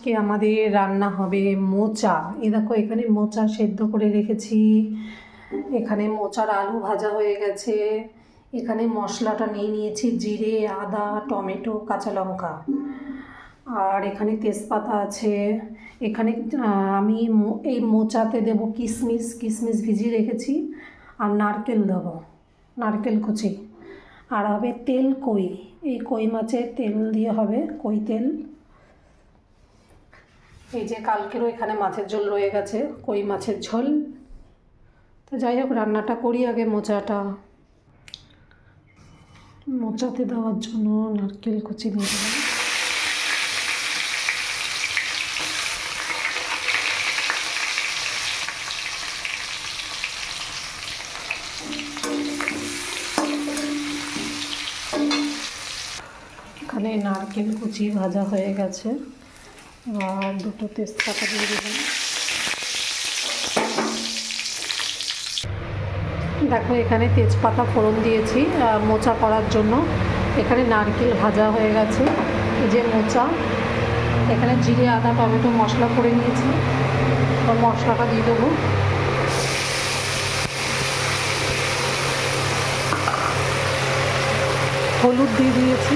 আজকে আমাদের রান্না হবে মোচা। এই দেখো এখানে মোচা সেদ্ধ করে রেখেছি, এখানে মোচার আলু ভাজা হয়ে গেছে, এখানে মশলাটা নিয়ে নিয়েছি জিরে, আদা, টমেটো, কাঁচা লঙ্কা, আর এখানে তেজপাতা আছে। এখানে আমি এই মোচাতে দেব কিশমিশ, কিশমিশ ভিজিয়ে রেখেছি, আর নারকেল দেবো, নারকেল কুচি, আর হবে তেল কই, এই কই মাছের তেল দিয়ে হবে, কই তেল। এই যে কালকেরও এখানে মাছের ঝোল রয়ে গেছে, কই মাছের ঝোল। তো যাই হোক, রান্নাটা করি আগে। মোচাতে দেওয়ার জন্য নারকেল কুচি দিয়ে দিলাম। এখানে নারকেল কুচি ভাজা হয়ে গেছে, আর দুটো তেজপাতা দিয়ে দিলাম। দেখো এখানে তেজপাতা ফোড়ন দিয়েছি মোচা করার জন্য। এখানে নারকেল ভাজা হয়ে গেছে, এই যে মোচা। এখানে জিরে, আদা, টমেটো মশলা করে নিয়েছি, তো মশলাটা দিয়ে দেবো। হলুদ দিয়ে দিয়েছি,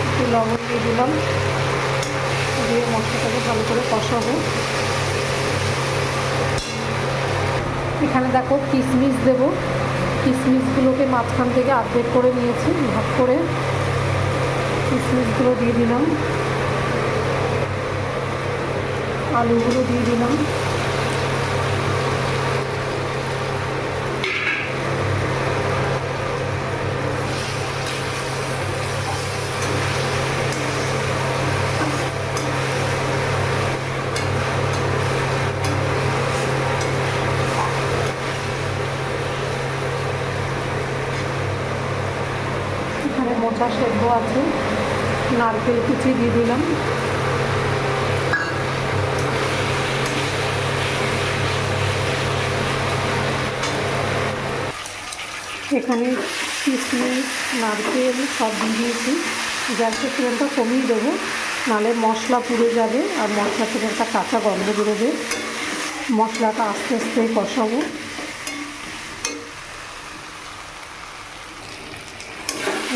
একটু লবণ দিয়ে দিলাম, দিয়ে মশলাটাকে ভালো করে কষাবো। এখানে দেখো কিশমিশ দেবো, কিশমিশগুলোকে মাঝখান থেকে আর্ধেক করে নিয়েছি, ভাগ করে কিশমিশগুলো দিয়ে দিলাম, আলুগুলো দিয়ে দিলাম। এখানে মোচা সেদ্ধ আছে, নারকেল কুচি দিয়ে দিলাম। এখানে কিশমিশ, নারকেল সব দিয়ে দিয়েছি। গ্যাসের ফ্লেমটা কমিয়ে দেবো, নাহলে মশলা পুড়ে যাবে, আর মশলা থেকে একটা কাঁচা গন্ধ বেরোবে। মশলাটা আস্তে আস্তে কষাবো।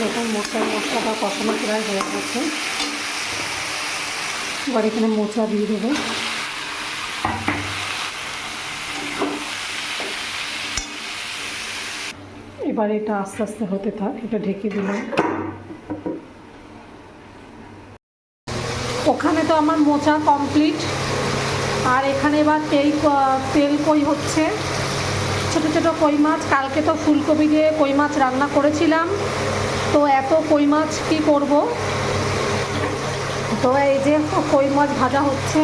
এখন মশলাটা কষানো প্রায় হয়ে গেছে। এবার এখানে মোচা দিয়ে দেবো। এবার এটা আস্তে আস্তে হতে থাক, এটা ঢেকে দিলাম। ওখানে তো আমার মোচা কমপ্লিট, আর এখানে এবার তেল কই হচ্ছে, ছোটো ছোটো কই মাছ। কালকে তো ফুলকপি দিয়ে কই মাছ রান্না করেছিলাম, তো এত কই মাছ কী করব, তো এই যে কই মাছ ভাজা হচ্ছে।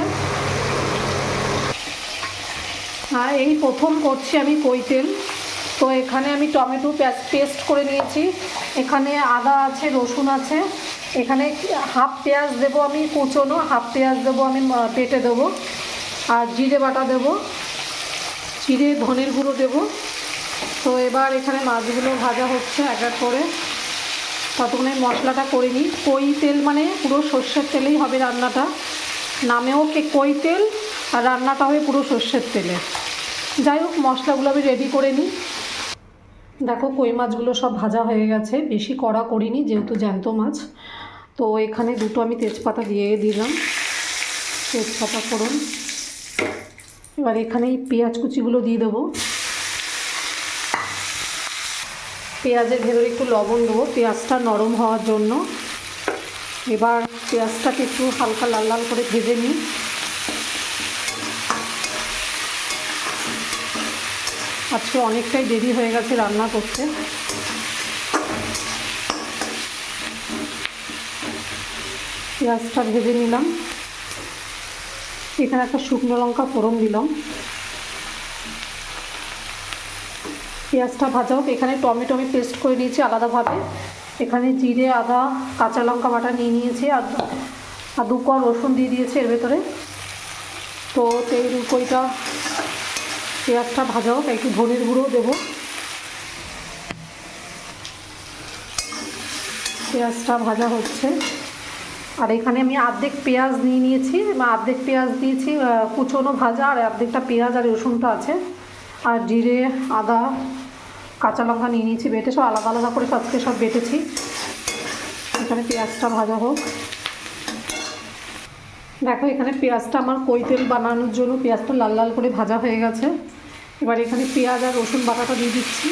আর এই প্রথম করছি আমি কই তেল। তো এখানে আমি টমেটো পেস্ট করে নিয়েছি, এখানে আদা আছে, রসুন আছে, এখানে হাফ পেঁয়াজ দেবো আমি কুচোনো, হাফ পেঁয়াজ দেবো আমি পেটে দেবো, আর জিরে বাটা দেবো, জিরে ধনের গুঁড়ো দেবো। তো এবার এখানে মাছগুলো ভাজা হচ্ছে এক এক করে, ততক্ষণে মশলাটা করে নিই। কই তেল মানে পুরো সর্ষের তেলেই হবে রান্নাটা, নামেও কই তেল, আর রান্নাটা হবে পুরো সর্ষের তেলে। যাই হোক, মশলাগুলো আমি রেডি করে নিই। দেখো কই মাছগুলো সব ভাজা হয়ে গেছে, বেশি কড়া করিনি যেহেতু জ্যান্ত মাছ। তো এখানে দুটো আমি তেজপাতা দিয়ে দিলাম, তেজপাতা ফোড়ন। এবার এখানে এই পেঁয়াজ কুচিগুলো দিয়ে দেবো। পেঁয়াজের ভেতরে একটু লবণ দেবো পেঁয়াজটা নরম হওয়ার জন্য। এবার পেঁয়াজটাকে একটু হালকা লাল লাল করে ভেজে নিই। আজকে অনেকটাই দেরি হয়ে গেছে রান্না করতে। পেঁয়াজটা ভেজে নিলাম, এখানে একটা শুকনো লঙ্কা ফোড়ন দিলাম। পেঁয়াজটা ভাজা হোক, এখানে টমেটো আমি পেস্ট করে নিয়েছি আলাদাভাবে। এখানে জিরে, আদা, কাঁচা লঙ্কা বাটা নিয়ে নিয়েছি, আর দু কোয়া রসুন দিয়ে দিয়েছি এর ভেতরে। তো তেল কইটা পেঁয়াজটা ভাজা হোক, একটু ধনের গুঁড়ো দেবো। পেঁয়াজটা ভাজা হচ্ছে, আর এখানে আমি অর্ধেক পেঁয়াজ নিয়ে নিয়েছি, অর্ধেক পেঁয়াজ দিয়েছি কুচনো ভাজা, আর অর্ধেকটা পেঁয়াজ আর রসুনটা আছে, আর জিরে আদা কাঁচা লঙ্কা নিয়ে নিয়েছি বেটে, সব আলাদা আলাদা করে আজকে সব বেটেছি। এখানে পেঁয়াজটা ভাজা হোক। দেখো এখানে পেঁয়াজটা আমার কই তেল বানানোর জন্য পেঁয়াজটা লাল লাল করে ভাজা হয়ে গেছে। এবার এখানে পেঁয়াজ আর রসুন বাটাটা দিয়ে দিচ্ছি,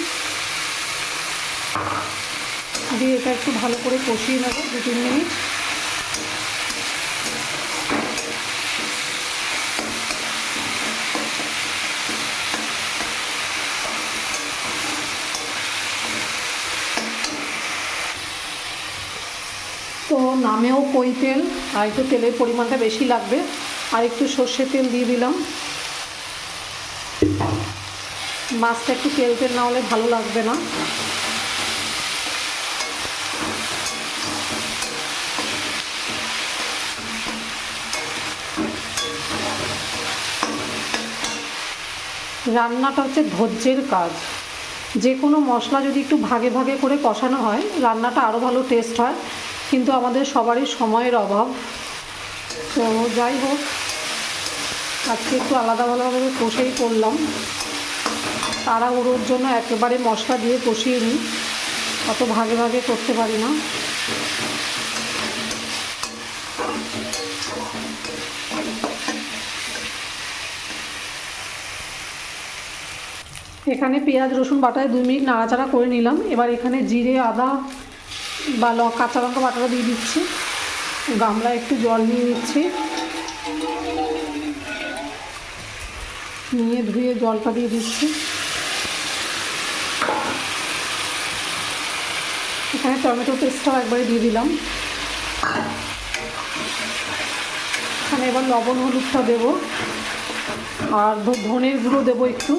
দিয়ে এটা একটু ভালো করে কষিয়ে নেবো 2-3 মিনিট। তো নামেও কই তেল, আর একটু তেলের পরিমাণটা বেশি লাগবে, আর একটু সর্ষের তেল দিয়ে দিলাম। মাছটা একটু তেল তেল না হলে ভালো লাগবে না। রান্নাটা হচ্ছে ধৈর্যের কাজ। যে কোনো মশলা যদি একটু ভাগে ভাগে করে কষানো হয় রান্নাটা আরও ভালো টেস্ট হয়, কিন্তু আমাদের সবারই সময়ের অভাব। তো যাই হোক, আজকে একটু আলাদা আলাদাভাবে কষেই করলাম, তাড়াহুড়োর জন্য একেবারে মশলা দিয়ে কষিয়ে নিই, অত ভাগে ভাগে করতে পারি না। এখানে পেঁয়াজ রসুন বাটায় 2 মিনিট নাড়াচাড়া করে নিলাম। এবার এখানে জিরে আদা বা কাঁচা লঙ্কা বাটাটা দিয়ে দিচ্ছি, গামলায় একটু জল নিয়ে নিচ্ছি, নিয়ে ধুয়ে জলটা দিয়ে দিচ্ছি। এখানে টমেটো পেস্টটাও একবারে দিয়ে দিলাম। এখানে এবার লবণ হলুদটা দেবো, আর ধনের গুঁড়ো দেবো একটু,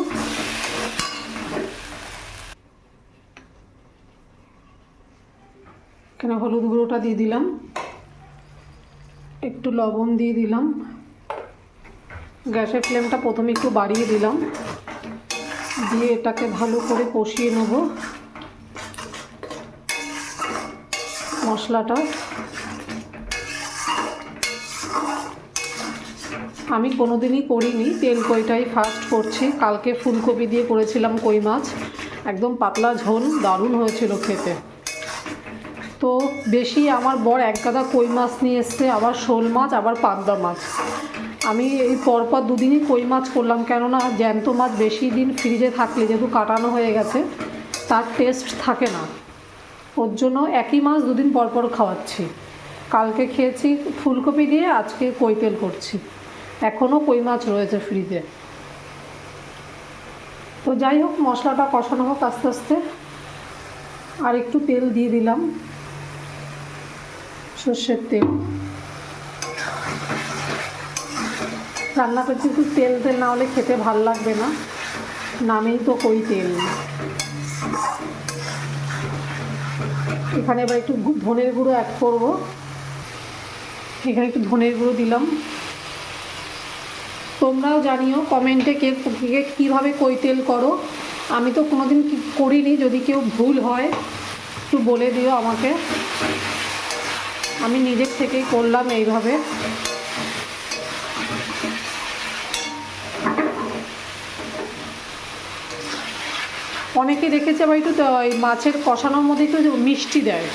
এখানে হলুদ গুঁড়োটা দিয়ে দিলাম, একটু লবণ দিয়ে দিলাম। গ্যাসের ফ্লেমটা প্রথমে একটু বাড়িয়ে দিলাম, দিয়ে এটাকে ভালো করে কষিয়ে নেব মশলাটা। আমি কোনোদিনই করিনি, তেল কইটাই ফার্স্ট করছি। কালকে ফুলকপি দিয়ে করেছিলাম কই মাছ, একদম পাতলা ঝোল, দারুণ হয়েছিল খেতে। তো বেশি আমার বর এক গাদা কই মাছ নিয়ে এসছে, আবার শোল মাছ, আবার পাবদা মাছ। আমি এই পরপর 2 দিনই কই মাছ করলাম, কেননা জ্যান্ত মাছ বেশি দিন ফ্রিজে থাকলে যেহেতু কাটানো হয়ে গেছে তার টেস্ট থাকে না, ওর জন্য একই মাছ 2 দিন পরপর খাওয়াচ্ছি। কালকে খেয়েছি ফুলকপি দিয়ে, আজকে কই তেল করছি, এখনও কই মাছ রয়েছে ফ্রিজে। তো যাই হোক, মশলাটা কষানো হোক আস্তে আস্তে। আর একটু তেল দিয়ে দিলাম, সর্ষের তেল। রান্না করতে একটু তেল তেল না হলে খেতে ভাল লাগবে না, নামেই তো কই তেল। এখানে এবার একটু ধনের গুঁড়ো অ্যাড করব, এখানে একটু ধনের গুঁড়ো দিলাম। তোমরাও জানিও কমেন্টে কে কীভাবে কই তেল করো, আমি তো কোনোদিন করিনি, যদি কেউ ভুল হয় একটু বলে দিও আমাকে। আমি নিজের থেকেই করলাম এইভাবে। অনেকে দেখেছে আবার একটু এই মাছের কষানোর মধ্যে একটু মিষ্টি দেয়,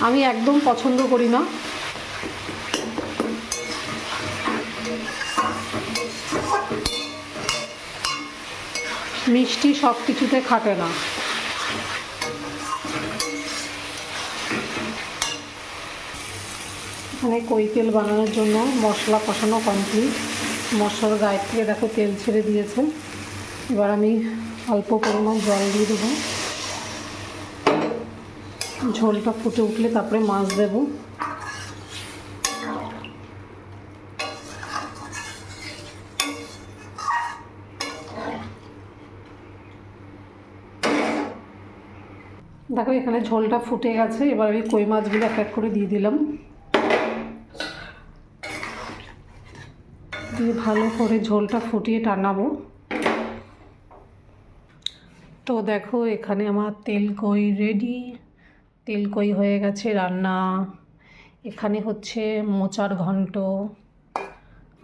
আমি একদম পছন্দ করি না। মিষ্টি সব কিছুতে খাটে না। এখানে কই তেল বানানোর জন্য মশলা কষানো কমপ্লিট, মশলার গায়ে থেকে দেখো তেল ছেড়ে দিয়েছে। এবার আমি অল্প পরিমাণ জল দিয়ে দেবো, ঝোলটা ফুটে উঠলে তারপরে মাছ দেব। দেখো এখানে ঝোলটা ফুটে গেছে, এবার আমি কই মাছগুলো এক এক করে দিয়ে দিলাম, দিয়ে ভালো করে ঝোলটা ফুটিয়ে টানাবো। তো দেখো এখানে আমার তেল কই রেডি, তেল কই হয়ে গেছে রান্না। এখানে হচ্ছে মোচার ঘন্ট,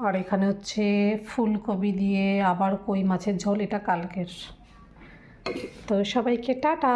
আর এখানে হচ্ছে ফুলকপি দিয়ে আবার কই মাছের ঝোল, এটা কালকের। তো সবাইকে টাটা।